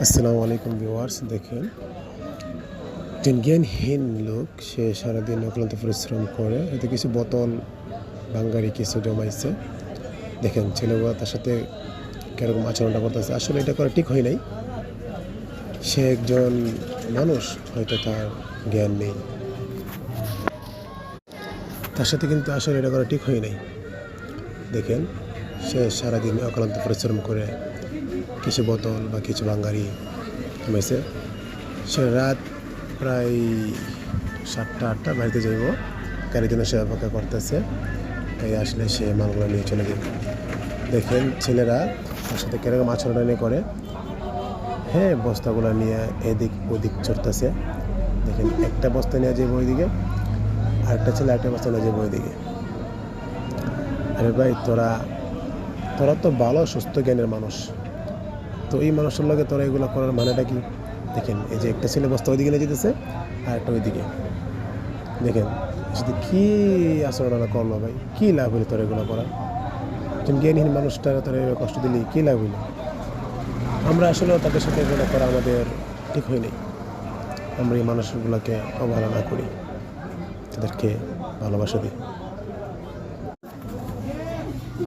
আসসালামু আলাইকুম ভিউয়ার্স, দেখেন একজন জ্ঞানহীন লোক, সে সারাদিন অক্লান্ত পরিশ্রম করে, এতে কিছু বোতল বাঙ্গারি কিছু জমাইছে। দেখেন ছেলেগুলো তার সাথে কীরকম আচরণটা করতেছে, আসলে এটা করা ঠিক হয় নাই। সে একজন মানুষ, হয়তো তার জ্ঞান নেই, তার সাথে কিন্তু আসলে এটা করা ঠিক হয় নাই। দেখেন সে সারাদিন অক্লান্ত পরিশ্রম করে কিছু বোতল বা কিছু বাঙ্গারি জমাইছে। সে রাত প্রায় 7টা-8টা বাড়িতে যাইব, গাড়ির জন্য সে অপেক্ষা করতেছে। তাই আসলে সে মালগুলো নিয়ে চলে যায়। দেখেন ছেলেরা তার সাথে কেরকম আচরণ করে। হ্যাঁ, বস্তাগুলো নিয়ে এদিক ওদিক চড়তেছে। দেখেন একটা বস্তা নিয়ে যাবো ওইদিকে, আরেকটা ছেলে একটা বস্তা নিয়ে যাবো ওইদিকে। আরে ভাই, তোরা তো ভালো সুস্থ জ্ঞানের মানুষ, তো এই মানুষের লগে তোরা এগুলো করার মানেটা কি? দেখেন এই যে একটা ছেলে বস্তা ওইদিকে নিয়ে যেতেছে, আর একটা ওইদিকে। দেখেন সাথে কী আচরণ করলো ভাই, কী লাভ হইলো তোর এগুলো করা? একজন জ্ঞানহীন মানুষটা তোর কষ্ট দিলে কী লাভ হইলো? আমরা আসলে তাদের সাথে এগুলো করা আমাদের ঠিক হয়নি। আমরা এই মানুষগুলোকে অবহেলা না করি, তাদেরকে ভালোবাসা দিই।